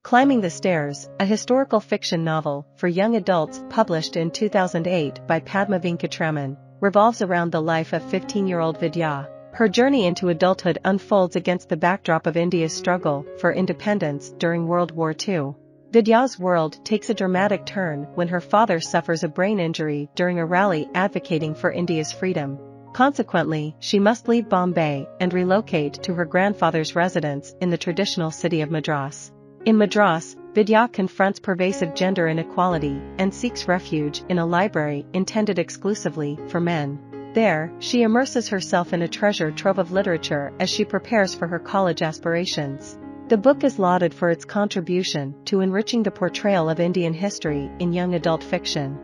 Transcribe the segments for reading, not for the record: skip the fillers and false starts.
Climbing the Stairs, a historical fiction novel for young adults published in 2008 by Padma Venkatraman, revolves around the life of 15-year-old Vidya. Her journey into adulthood unfolds against the backdrop of India's struggle for independence during World War II. Vidya's world takes a dramatic turn when her father suffers a brain injury during a rally advocating for India's freedom. Consequently, she must leave Bombay and relocate to her grandfather's residence in the traditional city of Madras. In Madras, Vidya confronts pervasive gender inequality and seeks refuge in a library intended exclusively for men. There, she immerses herself in a treasure trove of literature as she prepares for her college aspirations. The book is lauded for its contribution to enriching the portrayal of Indian history in young adult fiction.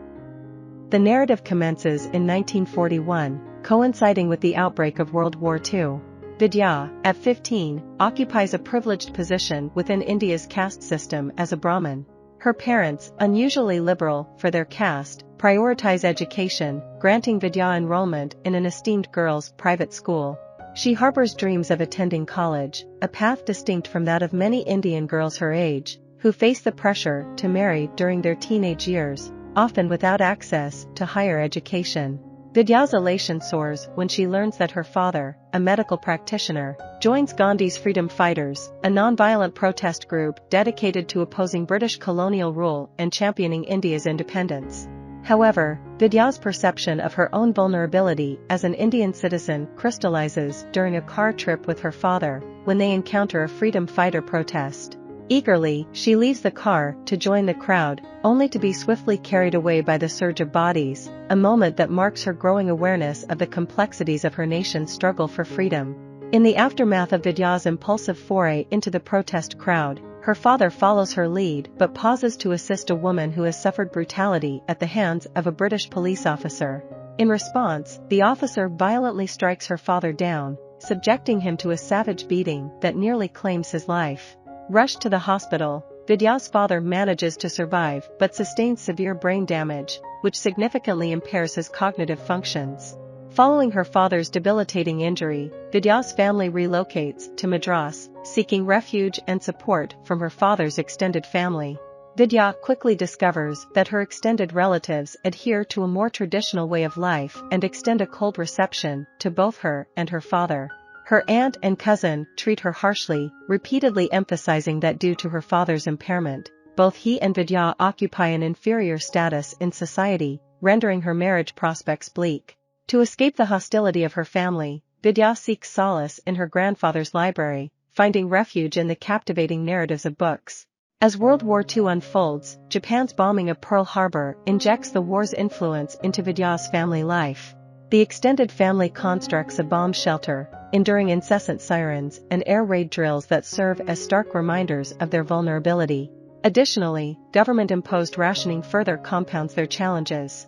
The narrative commences in 1941, coinciding with the outbreak of World War II. Vidya, at 15, occupies a privileged position within India's caste system as a Brahmin. Her parents, unusually liberal for their caste, prioritize education, granting Vidya enrollment in an esteemed girls' private school. She harbors dreams of attending college, a path distinct from that of many Indian girls her age, who face the pressure to marry during their teenage years, often without access to higher education. Vidya's elation soars when she learns that her father, a medical practitioner, joins Gandhi's Freedom Fighters, a non-violent protest group dedicated to opposing British colonial rule and championing India's independence. However, Vidya's perception of her own vulnerability as an Indian citizen crystallizes during a car trip with her father, when they encounter a freedom fighter protest. Eagerly, she leaves the car to join the crowd, only to be swiftly carried away by the surge of bodies, a moment that marks her growing awareness of the complexities of her nation's struggle for freedom. In the aftermath of Vidya's impulsive foray into the protest crowd, her father follows her lead but pauses to assist a woman who has suffered brutality at the hands of a British police officer. In response, the officer violently strikes her father down, subjecting him to a savage beating that nearly claims his life. Rushed to the hospital, Vidya's father manages to survive but sustains severe brain damage, which significantly impairs his cognitive functions. Following her father's debilitating injury, Vidya's family relocates to Madras, seeking refuge and support from her father's extended family. Vidya quickly discovers that her extended relatives adhere to a more traditional way of life and extend a cold reception to both her and her father. Her aunt and cousin treat her harshly, repeatedly emphasizing that due to her father's impairment, both he and Vidya occupy an inferior status in society, rendering her marriage prospects bleak. To escape the hostility of her family, Vidya seeks solace in her grandfather's library, finding refuge in the captivating narratives of books. As World War II unfolds, Japan's bombing of Pearl Harbor injects the war's influence into Vidya's family life. The extended family constructs a bomb shelter, enduring incessant sirens and air raid drills that serve as stark reminders of their vulnerability. Additionally, government-imposed rationing further compounds their challenges.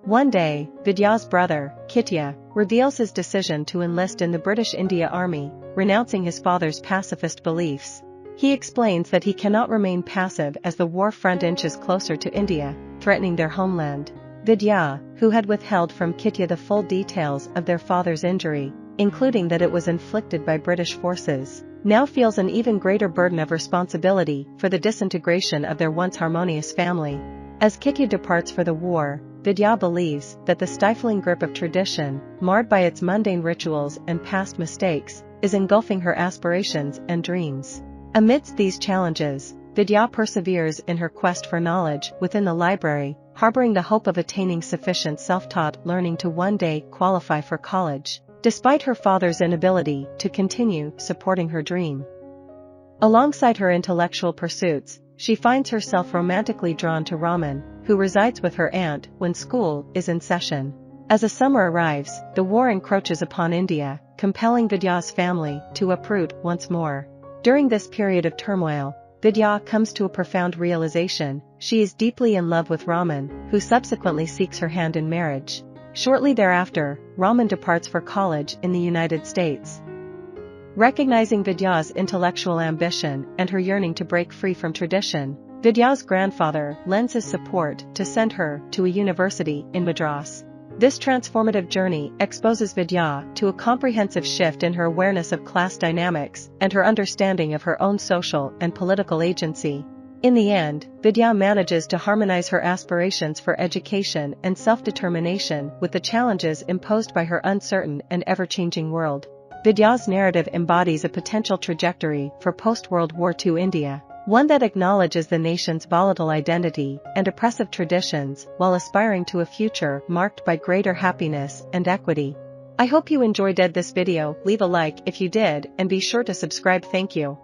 One day, Vidya's brother, Kitya, reveals his decision to enlist in the British India Army, renouncing his father's pacifist beliefs. He explains that he cannot remain passive as the war front inches closer to India, threatening their homeland. Vidya, who had withheld from Kitya the full details of their father's injury, including that it was inflicted by British forces, now feels an even greater burden of responsibility for the disintegration of their once harmonious family. As Kitya departs for the war, Vidya believes that the stifling grip of tradition, marred by its mundane rituals and past mistakes, is engulfing her aspirations and dreams. Amidst these challenges, Vidya perseveres in her quest for knowledge within the library, harboring the hope of attaining sufficient self-taught learning to one day qualify for college, despite her father's inability to continue supporting her dream. Alongside her intellectual pursuits, she finds herself romantically drawn to Raman, who resides with her aunt when school is in session. As the summer arrives, the war encroaches upon India, compelling Vidya's family to uproot once more. During this period of turmoil, Vidya comes to a profound realization: she is deeply in love with Raman, who subsequently seeks her hand in marriage. Shortly thereafter, Raman departs for college in the United States. Recognizing Vidya's intellectual ambition and her yearning to break free from tradition, Vidya's grandfather lends his support to send her to a university in Madras. This transformative journey exposes Vidya to a comprehensive shift in her awareness of class dynamics and her understanding of her own social and political agency. In the end, Vidya manages to harmonize her aspirations for education and self-determination with the challenges imposed by her uncertain and ever-changing world. Vidya's narrative embodies a potential trajectory for post-World War II India, one that acknowledges the nation's volatile identity and oppressive traditions while aspiring to a future marked by greater happiness and equity. I hope you enjoyed this video. Leave a like if you did and be sure to subscribe. Thank you.